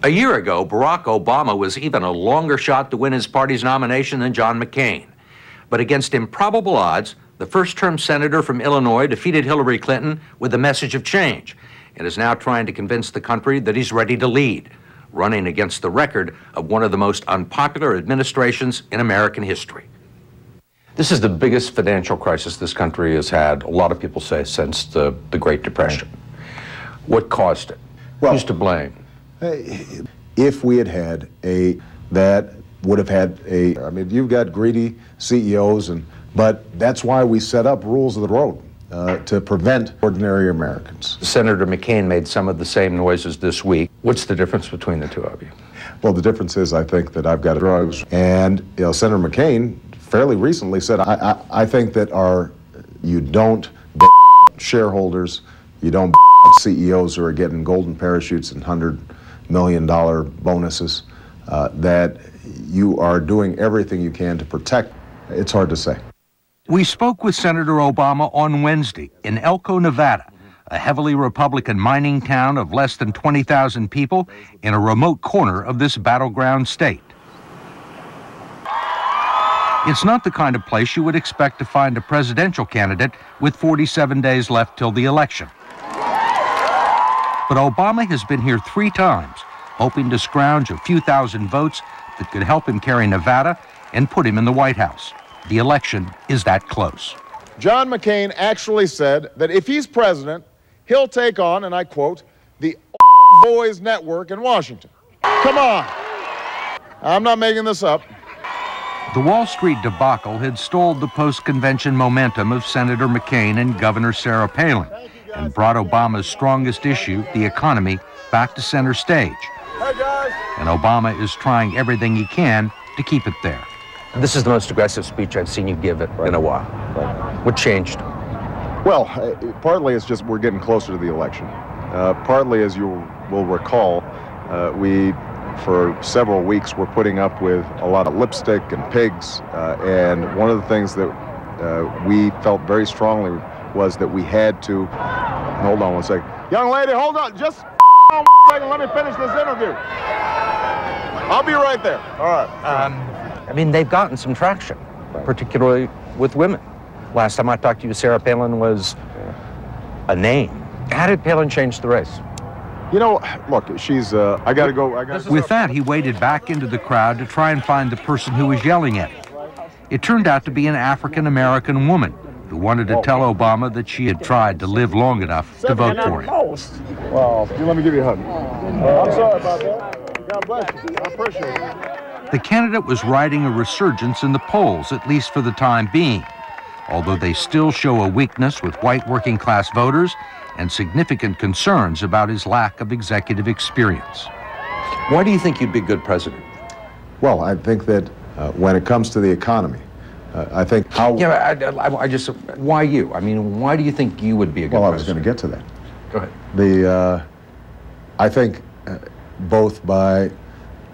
A year ago, Barack Obama was even a longer shot to win his party's nomination than John McCain. But against improbable odds, the first-term senator from Illinois defeated Hillary Clinton with a message of change and is now trying to convince the country that he's ready to lead, running against the record of one of the most unpopular administrations in American history. This is the biggest financial crisis this country has had, a lot of people say, since the Great Depression. What caused it? Well, who's to blame? If we had had that would have had I mean, you've got greedy CEOs, but that's why we set up rules of the road to prevent ordinary Americans. Senator McCain made some of the same noises this week. What's the difference between the two of you? Well, the difference is I think that I've got drugs, and Senator McCain fairly recently said, I think that you don't shareholders, you don't CEOs who are getting golden parachutes and $100 million bonuses, that you are doing everything you can to protect. It's hard to say. We spoke with Senator Obama on Wednesday in Elko, Nevada, a heavily Republican mining town of less than 20,000 people in a remote corner of this battleground state. It's not the kind of place you would expect to find a presidential candidate with 47 days left till the election. But Obama has been here 3 times, hoping to scrounge a few thousand votes that could help him carry Nevada and put him in the White House. The election is that close. John McCain actually said that if he's president, he'll take on, and I quote, the boys network in Washington. Come on. I'm not making this up. The Wall Street debacle had stalled the post-convention momentum of Senator McCain and Governor Sarah Palin and brought Obama's strongest issue, the economy, back to center stage. And Obama is trying everything he can to keep it there. This is the most aggressive speech I've seen you give it in a while. What changed? Well, partly it's just we're getting closer to the election. Partly, as you will recall, we, for several weeks, were putting up with a lot of lipstick and pigs. And one of the things that we felt very strongly was that we had to, hold on one second. Young lady, hold on, just one second, let me finish this interview. I'll be right there. All right. I mean, they've gotten some traction, particularly with women. Last time I talked to you, Sarah Palin was a name. How did Palin change the race? You know, look, she's, I gotta go. With that, he waded back into the crowd to try and find the person who was yelling at him. It turned out to be an African-American woman who wanted to tell Obama that she had tried to live long enough to vote for him. Well, let me give you a hug. I'm sorry about that. God bless you. I appreciate it. The candidate was riding a resurgence in the polls, at least for the time being, although they still show a weakness with white working-class voters and significant concerns about his lack of executive experience. Why do you think you'd be a good president? Well, I think that when it comes to the economy, I think how... Yeah, I just, why you? I mean, why do you think you would be a good president? Well, I was going to get to that. Go ahead. I think both by,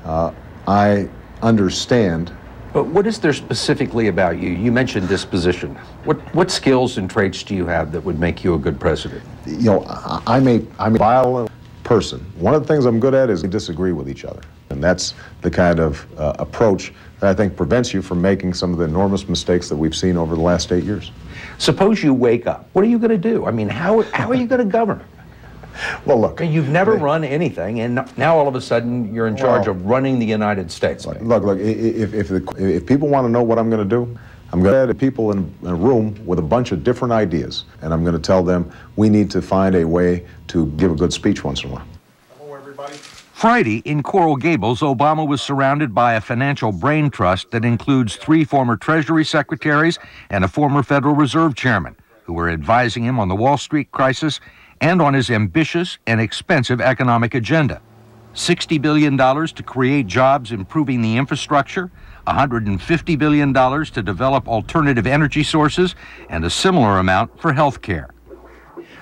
I understand. But what is there specifically about you? You mentioned disposition. What skills and traits do you have that would make you a good president? You know, I'm a violent person. One of the things I'm good at is we disagree with each other. And that's the kind of approach that I think prevents you from making some of the enormous mistakes that we've seen over the last 8 years. Suppose you wake up. What are you going to do? I mean, how are you going to govern? Well, look. You've never run anything, and now all of a sudden you're in charge of running the United States. Look, if people want to know what I'm going to do, I'm going to have people in a room with a bunch of different ideas, and I'm going to tell them we need to find a way to give a good speech once in a while. Hello, everybody. Friday, in Coral Gables, Obama was surrounded by a financial brain trust that includes 3 former Treasury secretaries and a former Federal Reserve chairman who were advising him on the Wall Street crisis and on his ambitious and expensive economic agenda. $60 billion to create jobs improving the infrastructure, $150 billion to develop alternative energy sources, and a similar amount for health care.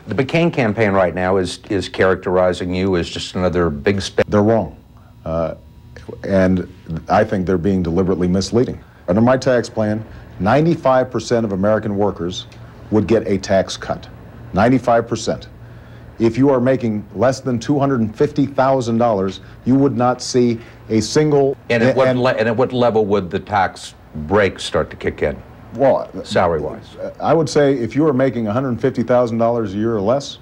The McCain campaign right now is characterizing you as just another big spend. They're wrong. And I think they're being deliberately misleading. Under my tax plan, 95% of American workers would get a tax cut. 95%. if you are making less than $250,000, you would not see a single... And at what level would the tax break start to kick in, well, salary-wise? I would say if you are making $150,000 a year or less,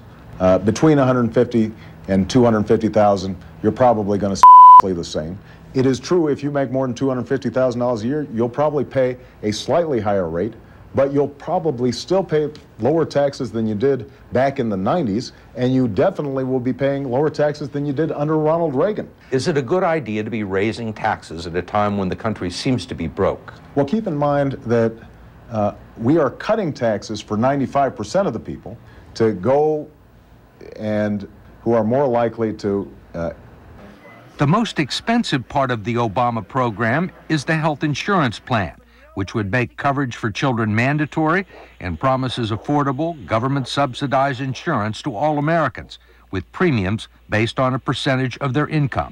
between $150,000 and $250,000, you're probably going to see the same. It is true if you make more than $250,000 a year, you'll probably pay a slightly higher rate, but you'll probably still pay lower taxes than you did back in the 90s, and you definitely will be paying lower taxes than you did under Ronald Reagan. Is it a good idea to be raising taxes at a time when the country seems to be broke? Well, keep in mind that we are cutting taxes for 95% of the people to go and who are more likely to... The most expensive part of the Obama program is the health insurance plan, which would make coverage for children mandatory and promises affordable, government-subsidized insurance to all Americans, with premiums based on a percentage of their income.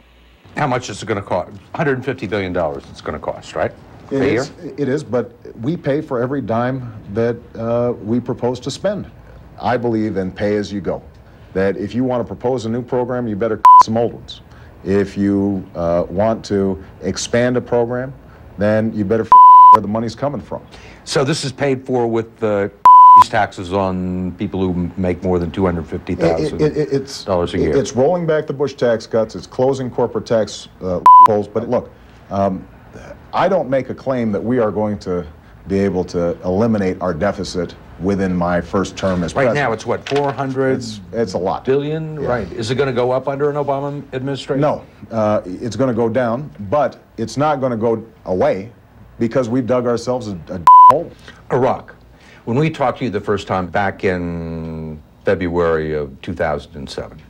How much is it going to cost? $150 billion it's going to cost, right? It is, but we pay for every dime that we propose to spend. I believe in pay-as-you-go, that if you want to propose a new program, you better some old ones. If you want to expand a program, then you better where the money's coming from. So this is paid for with the taxes on people who make more than $250,000 a year. It's rolling back the Bush tax cuts. It's closing corporate tax holes. But look, I don't make a claim that we are going to be able to eliminate our deficit within my first term as president. Right now, it's what, 400? It's a lot. Billion? Yeah. Right. Is it going to go up under an Obama administration? No, it's going to go down, but it's not going to go away because we've dug ourselves a hole. Iraq. When we talked to you the first time back in February of 2007,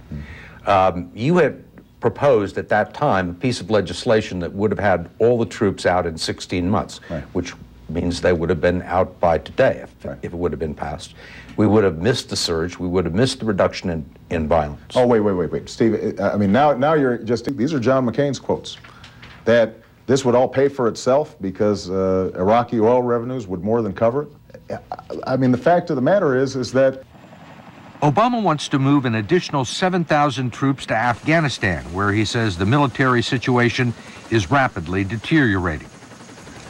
you had proposed at that time a piece of legislation that would have had all the troops out in 16 months, right, which means they would have been out by today if it would have been passed. We would have missed the surge. We would have missed the reduction in violence. Oh, wait. Steve, I mean, now you're just, these are John McCain's quotes, that this would all pay for itself because Iraqi oil revenues would more than cover it. I mean, the fact of the matter is that Obama wants to move an additional 7,000 troops to Afghanistan, where he says the military situation is rapidly deteriorating.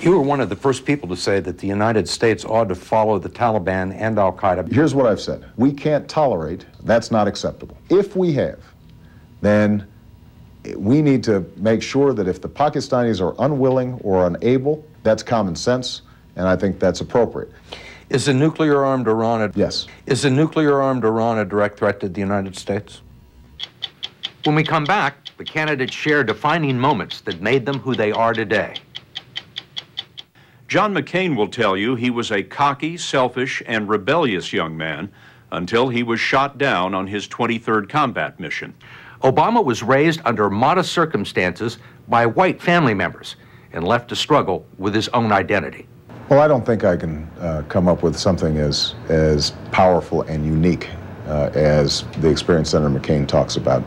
You were one of the first people to say that the United States ought to follow the Taliban and al-Qaeda. Here's what I've said. We can't tolerate, that's not acceptable. If we have, then we need to make sure that if the Pakistanis are unwilling or unable, that's common sense, and I think that's appropriate. Is a nuclear-armed Iran Yes. Is a nuclear-armed Iran a direct threat to the United States? When we come back, the candidates share defining moments that made them who they are today. John McCain will tell you he was a cocky, selfish, and rebellious young man until he was shot down on his 23rd combat mission. Obama was raised under modest circumstances by white family members and left to struggle with his own identity. Well, I don't think I can come up with something as powerful and unique as the experience Senator McCain talks about.